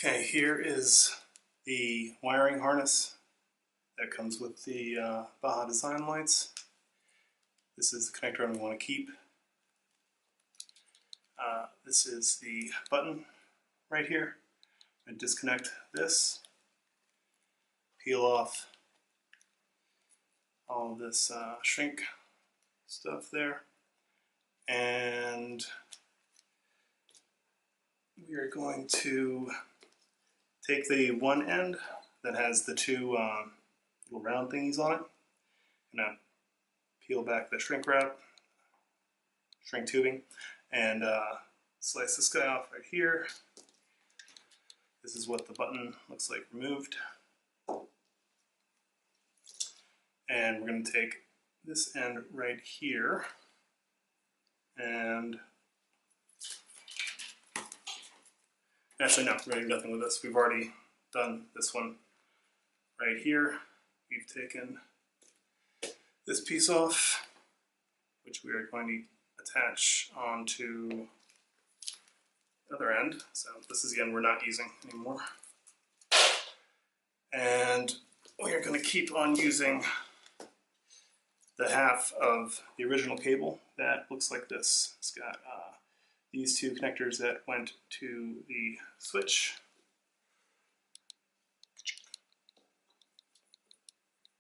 Okay, here is the wiring harness that comes with the Baja design lights. This is the connector we want to keep. This is the button right here. I'm going to disconnect this, peel off all of this shrink stuff there, and we are going to take the one end that has the two little round thingies on it, and peel back the shrink tubing, and slice this guy off right here. This is what the button looks like removed. And we're going to take this end right here and actually, no, we're going to do nothing with this. We've already done this one right here. We've taken this piece off, which we are going to attach onto the other end. So this is the end we're not using anymore. And we are going to keep on using the half of the original cable that looks like this. It's got these two connectors that went to the switch.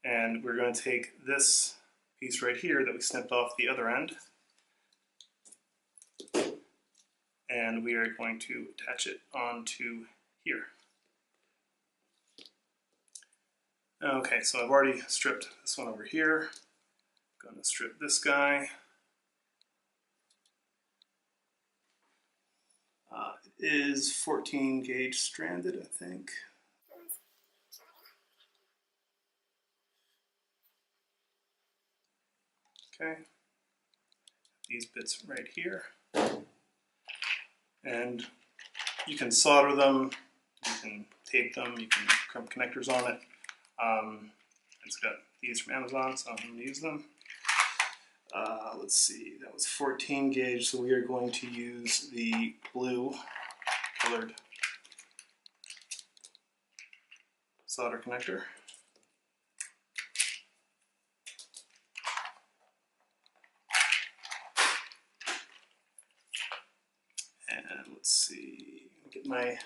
And we're going to take this piece right here that we snipped off the other end, and we are going to attach it onto here. Okay, so I've already stripped this one over here. I'm going to strip this guy. It is 14 gauge stranded, I think. Okay, these bits right here. And you can solder them, you can tape them, you can crimp connectors on it. I just got these from Amazon, so I'm going to use them. Let's see, that was 14 gauge, so we are going to use the blue colored solder connector. And let's see, get my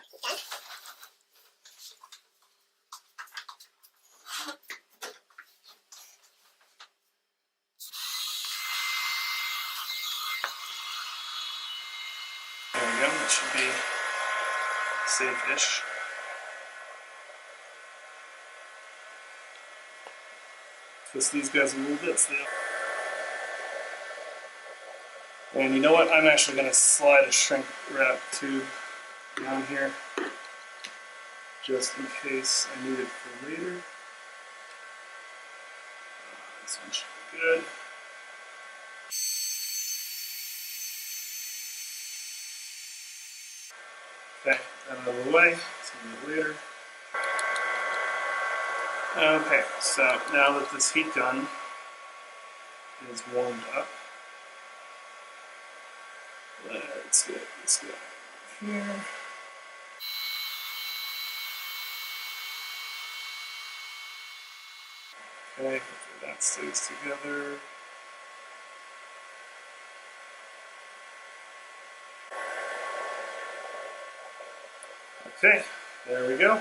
there we go, that should be safe-ish. Twist these guys a little bit so and you know what? I'm actually going to slide a shrink wrap tube down here just in case I need it for later. This one should be good. Okay, that out of the way, see you later. Okay, so now that this heat gun is warmed up, let's get this guy here. Okay, hopefully that stays together. Okay, there we go.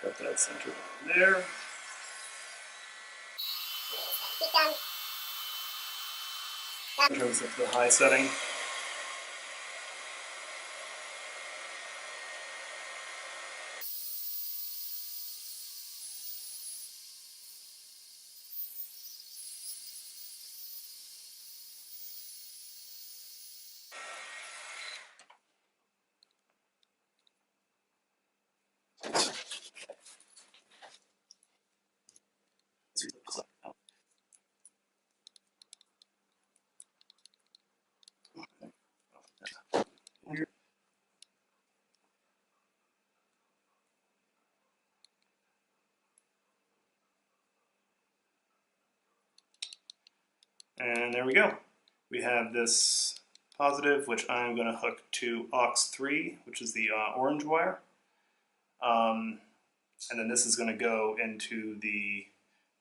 Got that centered on there. Turns up to the high setting. And there we go. We have this positive, which I'm going to hook to aux 3, which is the orange wire. And then this is going to go into the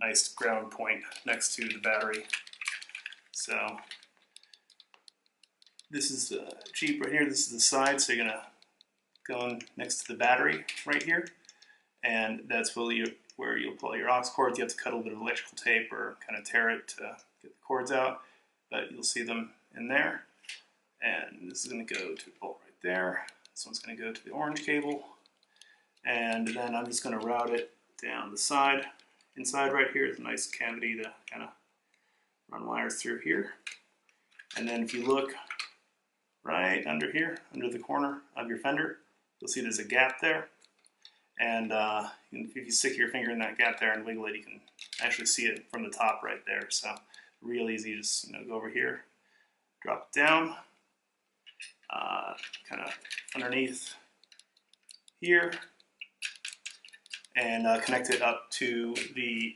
nice ground point next to the battery. So this is the Jeep right here. This is the side, so you're going to go in next to the battery right here. And that's where you'll pull out your aux cords. You have to cut a little bit of electrical tape or kind of tear it to get the cords out. But you'll see them in there. And this is going to go to the bolt right there. This one's going to go to the orange cable. And then I'm just going to route it down the side. Inside right here is a nice cavity to kind of run wires through here. And then if you look right under here, under the corner of your fender, you'll see there's a gap there. And if you stick your finger in that gap there and wiggle it, you can actually see it from the top right there. So real easy, just go over here, drop it down, kind of underneath here, and connect it up to the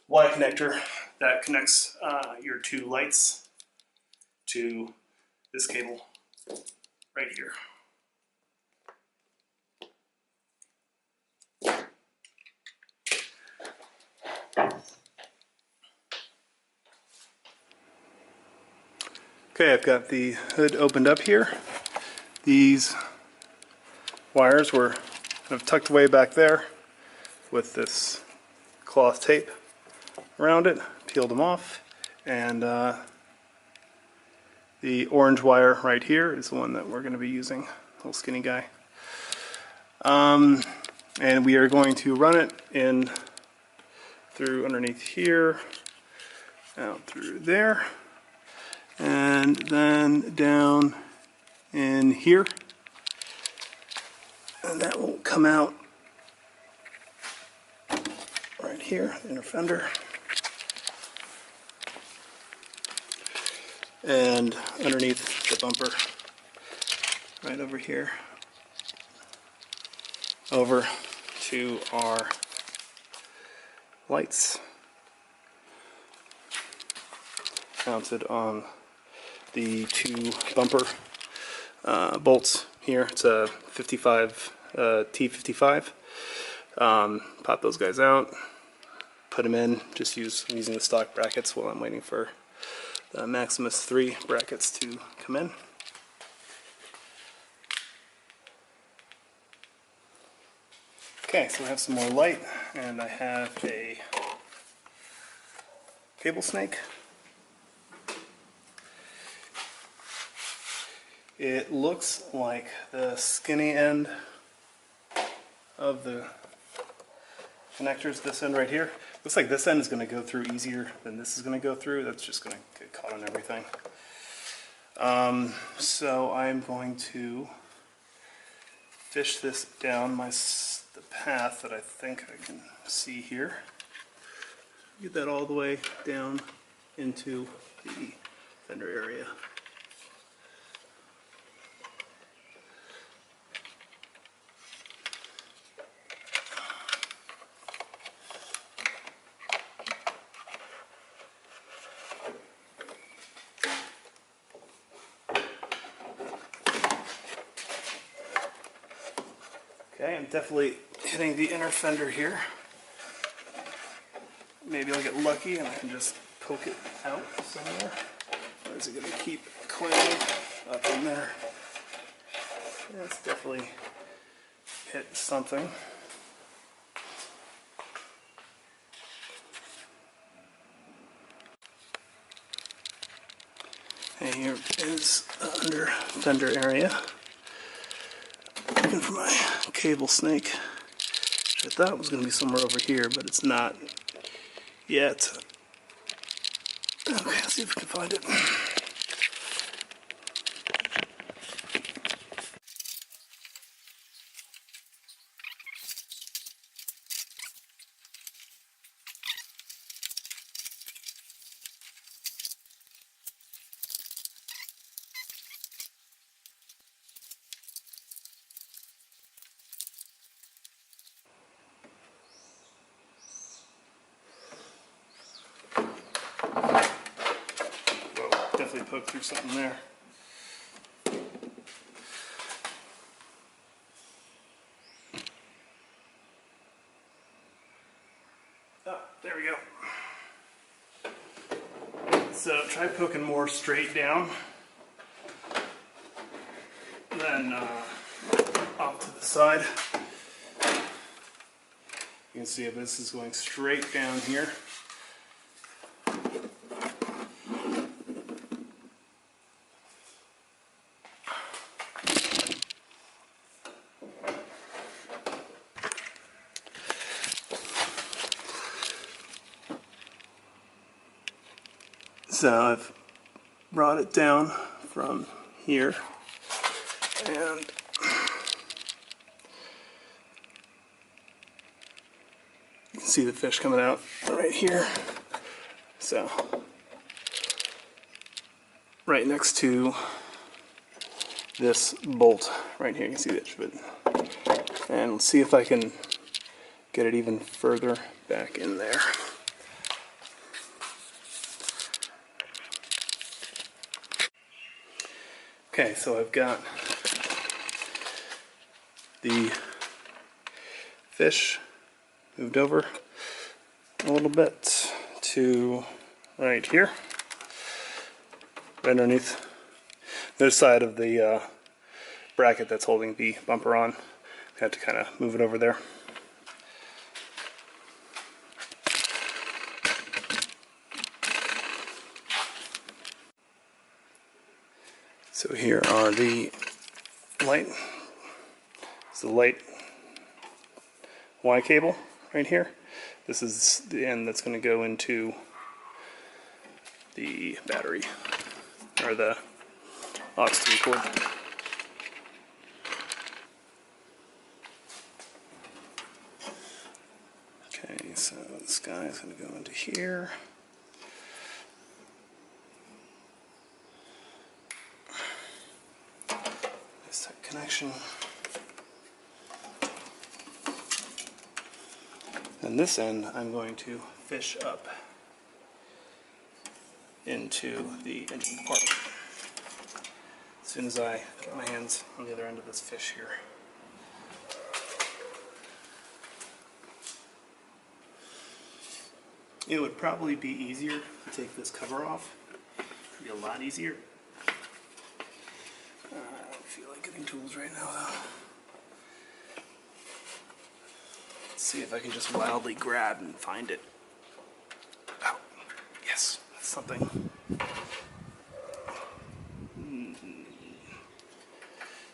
Y connector that connects your two lights to this cable right here. Okay, I've got the hood opened up here. These wires were kind of tucked away back there with this cloth tape around it. Peeled them off, and the orange wire right here is the one that we're going to be using, little skinny guy. And we are going to run it in through underneath here, out through there, and then down in here, and that will come out right here, the inner fender, and underneath the bumper right over here, over to our lights mounted on the two bumper bolts here. It's a 55 T55. Pop those guys out, put them in. Just using the stock brackets while I'm waiting for the Maximus 3 brackets to come in. Okay, so we have some more light, and I have a cable snake. It looks like the skinny end of the connectors, this end right here, looks like this end is going to go through easier than this is going to go through. That's just going to get caught on everything. So I'm going to fish this down the path that I think I can see here. Get that all the way down into the fender area. Okay, I'm definitely hitting the inner fender here. Maybe I'll get lucky and I can just poke it out somewhere. Or is it going to keep coiling up in there? Yeah, it's definitely hit something. And here is the under fender area. Looking for my cable snake, which I thought was going to be somewhere over here, but it's not yet. Okay, let's see if we can find it. Definitely poked through something there. There we go. So try poking more straight down than off to the side. You can see if this is going straight down here. So I've brought it down from here, and you can see the fish coming out right here. So right next to this bolt right here, you can see the edge of it. And let's see if I can get it even further back in there. Okay, so I've got the fish moved over a little bit to right here, right underneath this side of the bracket that's holding the bumper on. I have to kind of move it over there. So here are the light. It's the light Y cable right here. This is the end that's going to go into the battery, or the aux 3 cord. Okay, so this guy is going to go into here. This connection. And this end I'm going to fish up into the engine compartment as soon as I get my hands on the other end of this fish here. It would probably be easier to take this cover off. It would be a lot easier. I don't feel like getting tools right now though. Let's see if I can just wildly grab and find it. Oh, yes, that's something.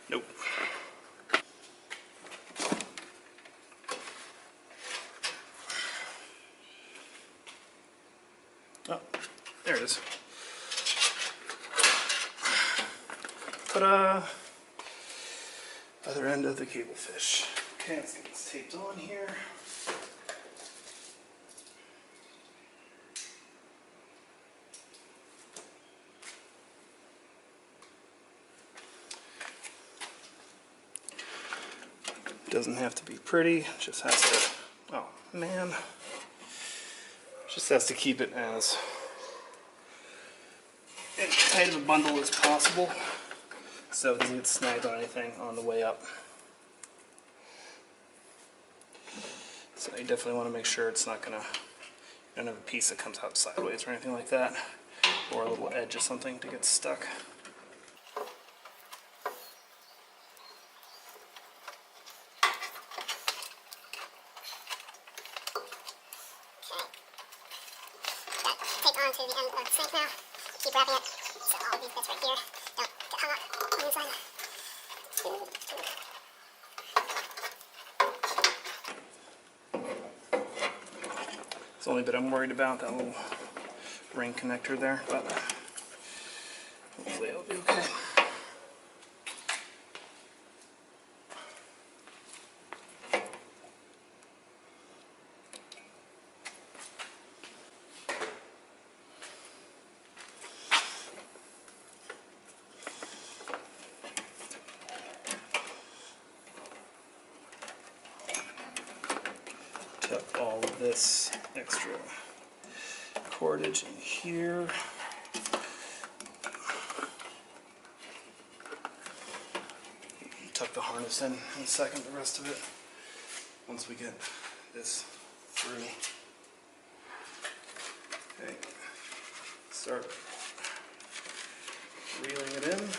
Nope. Oh, there it is. Ta-da! Other end of the cable fish. Okay, let's get this taped on here. Doesn't have to be pretty, just has to, oh man, just has to keep it as tight of a bundle as possible so it doesn't get snagged on anything on the way up. So you definitely want to make sure it's not going to, you don't have a piece that comes out sideways or anything like that, or a little edge of something to get stuck. Onto the end of the snake now. Keep wrapping it so all these bits right here don't get hung up on the inside. It's the only bit I'm worried about, that little ring connector there, but hopefully it'll be okay. Tuck all of this extra cordage in here. Tuck the harness in a second, the rest of it, once we get this through. Okay, start reeling it in.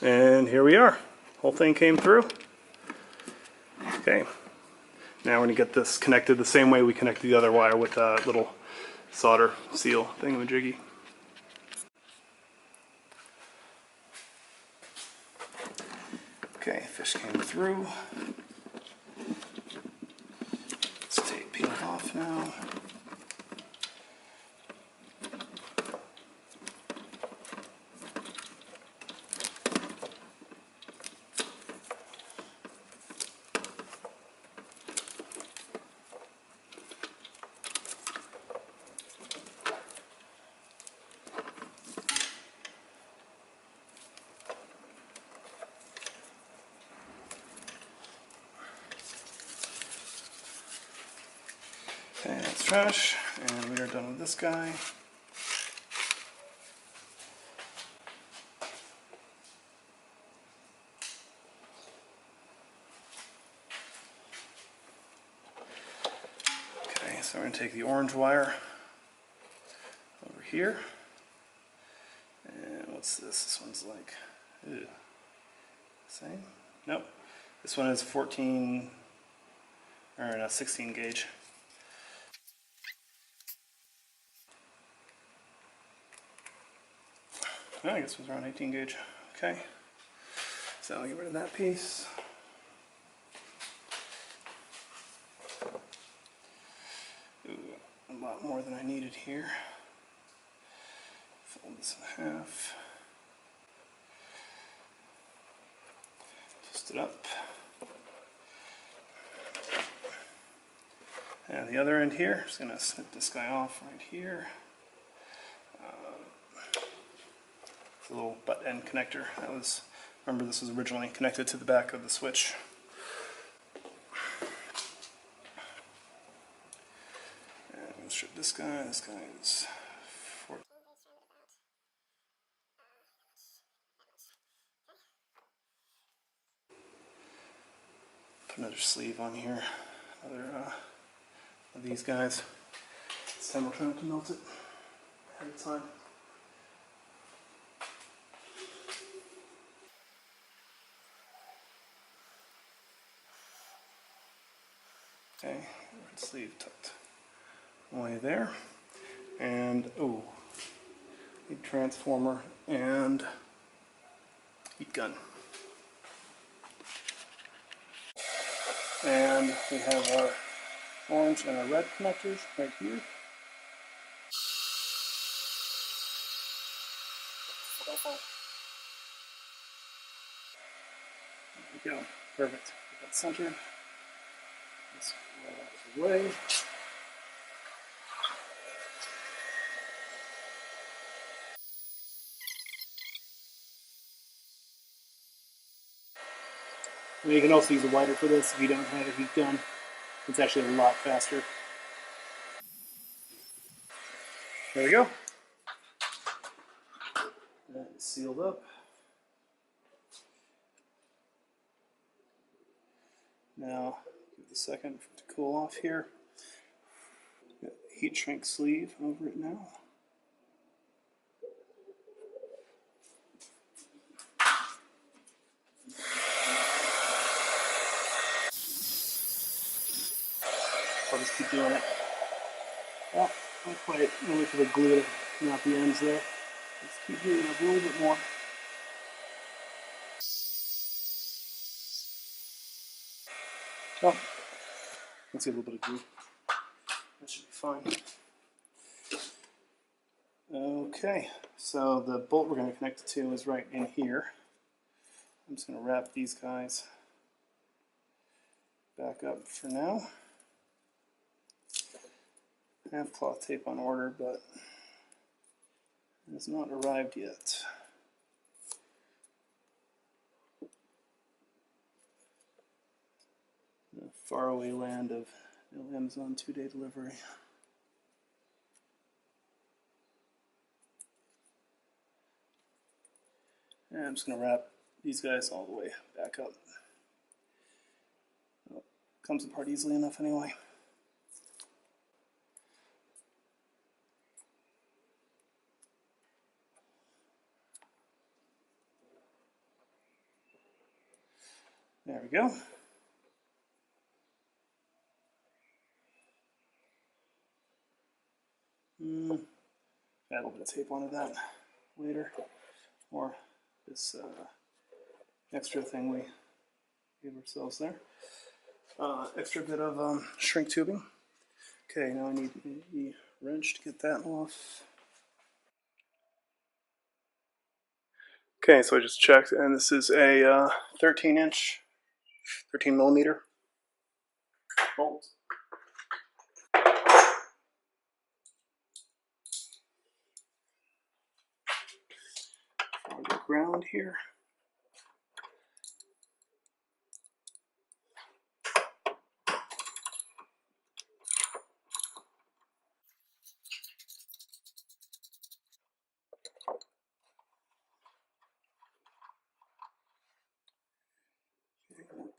And here we are. Whole thing came through. Okay. Now we're going to get this connected the same way we connected the other wire with a little solder seal thingamajiggy. Okay, fish came through. This tape peeled off now. Okay, that's trash, and we are done with this guy. Okay, so we're going to take the orange wire over here. And what's this? This one's like, ew. Same? Nope. This one is 14, or no, 16 gauge. Oh, I guess it was around 18 gauge. Okay. So I'll get rid of that piece. Ooh, a lot more than I needed here. Fold this in half. Twist it up. And the other end here, just gonna snip this guy off right here. It's a little butt end connector. That was, remember this was originally connected to the back of the switch. And we'll strip this guy. This guy is 14. Put another sleeve on here. Another of these guys. This time we're trying to melt it ahead of time. Okay, red sleeve tucked away there. And, oh, heat transformer and heat gun. And we have our orange and our red connectors right here. There we go. Perfect. Get that centered. Let's roll out of the way. And you can also use a lighter for this if you don't have a heat gun. It's actually a lot faster. There we go. That is sealed up. Now, give it a second for it to cool off here. Got a heat shrink sleeve over it now. I'll just keep doing it. Well, not quite. Only for the glue to come out the ends there. Let's keep doing it a little bit more. Well, let's get a little bit of glue. That should be fine. Okay, so the bolt we're going to connect it to is right in here. I'm just going to wrap these guys back up for now. I have cloth tape on order, but it has not arrived yet. The faraway land of no Amazon 2-day delivery. And I'm just going to wrap these guys all the way back up. Comes apart easily enough anyway. There we go. Add a little bit of tape onto that later, or this extra thing we gave ourselves there. Extra bit of shrink tubing. Okay, now I need the wrench to get that off. Okay, so I just checked, and this is a 13 millimeter bolt. For the ground here.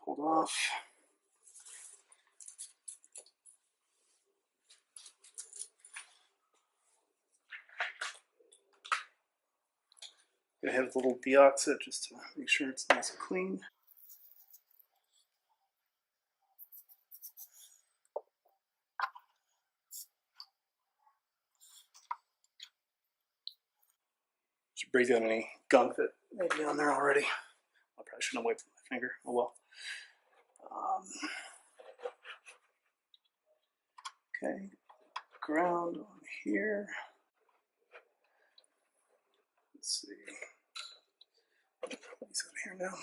Pulled off. Gonna have a little deoxit just to make sure it's nice and clean. Should breathe out any gunk that may be on there already. I probably shouldn't have wiped my finger. Oh well. Okay, ground on here. Let's see. Place it here now.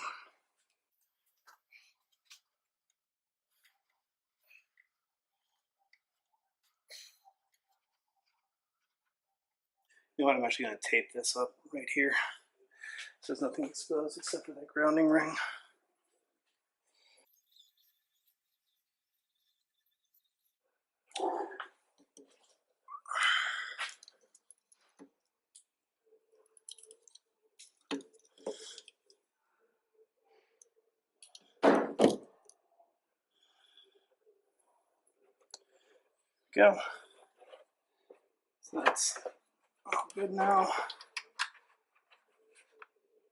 You know what? I'm actually going to tape this up right here so there's nothing exposed except for that grounding ring. Go. So that's all good now.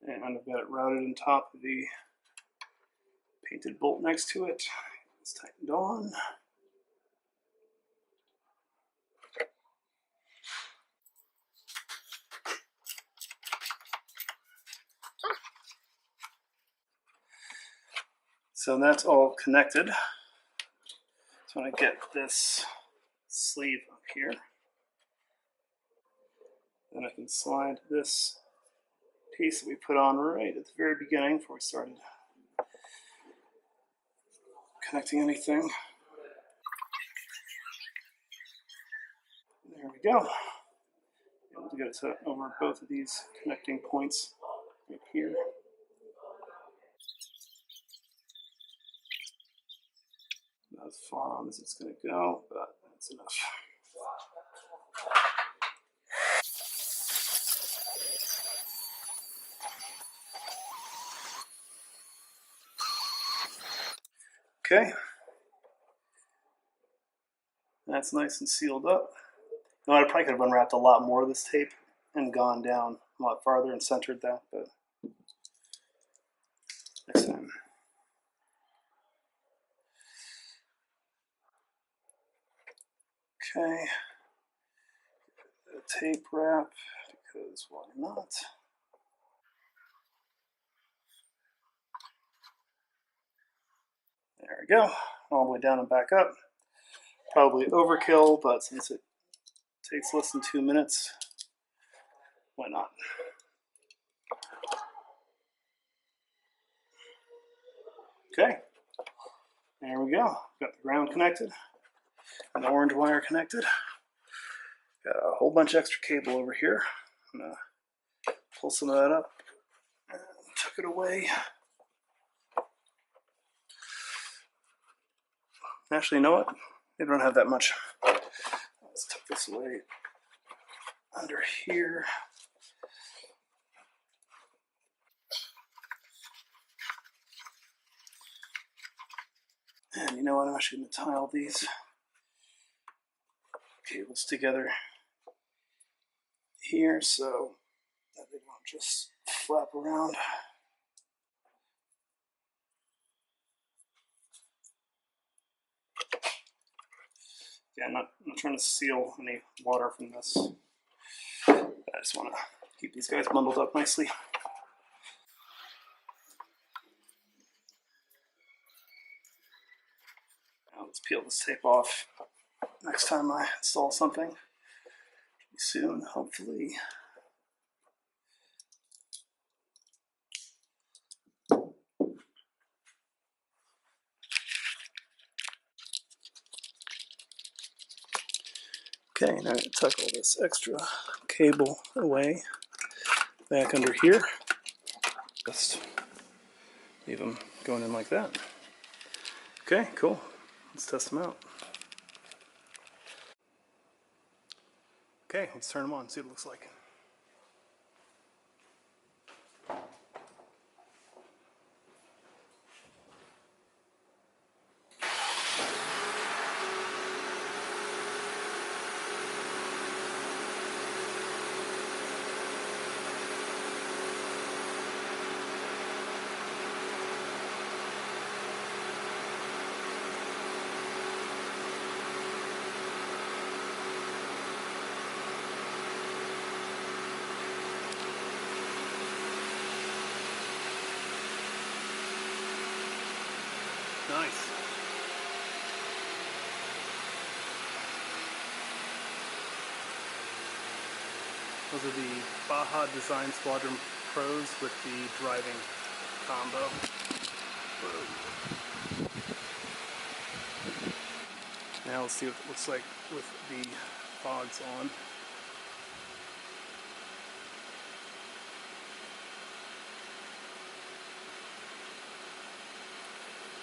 And I've got it routed on top of the painted bolt next to it. It's tightened on. So that's all connected. So when I get this sleeve up here, then I can slide this piece that we put on right at the very beginning before we started connecting anything. There we go. Able to get it to over both of these connecting points right here. Not as far on as it's going to go, but that's enough. Okay. That's nice and sealed up. Now, I probably could have unwrapped a lot more of this tape and gone down a lot farther and centered that, but next time. Okay. The tape wrap, because why not? There we go. All the way down and back up. Probably overkill, but since it takes less than 2 minutes, why not? Okay, there we go. Got the ground connected and the orange wire connected. Got a whole bunch of extra cable over here. I'm gonna pull some of that up and tuck it away. Actually, you know what? Maybe I don't have that much. Let's tuck this away under here. And you know what, I'm actually going to tie all these cables together here so that they don't just flap around. Yeah, I'm not trying to seal any water from this. I just want to keep these guys bundled up nicely. Now let's peel this tape off. Next time I install something, soon, hopefully. Okay, now I'm going to tuck all this extra cable away back under here. Just leave them going in like that. Okay, cool. Let's test them out. Okay, let's turn them on, see what it looks like. Nice. Those are the Baja Design Squadron Pros with the driving combo. Whoa. Now let's see what it looks like with the fogs on.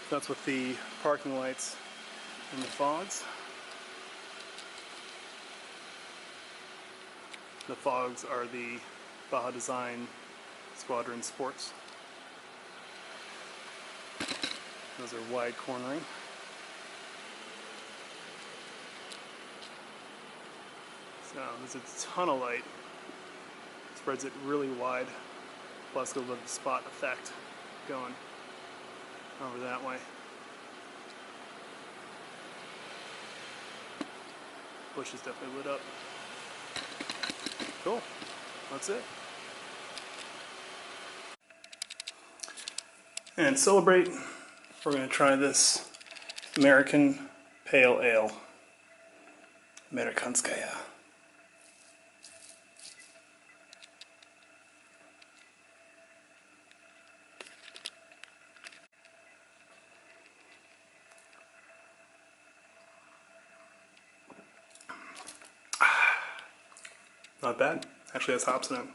That's with the parking lights and the fogs. The fogs are the Baja Design Squadron Sports. Those are wide cornering. So there's a ton of light. Spreads it really wide. Plus a little spot effect going over that way. Bush is definitely lit up. Cool. That's it. And to celebrate, we're going to try this American Pale Ale. Amerikanskaya. Not bad. Actually has hops in it.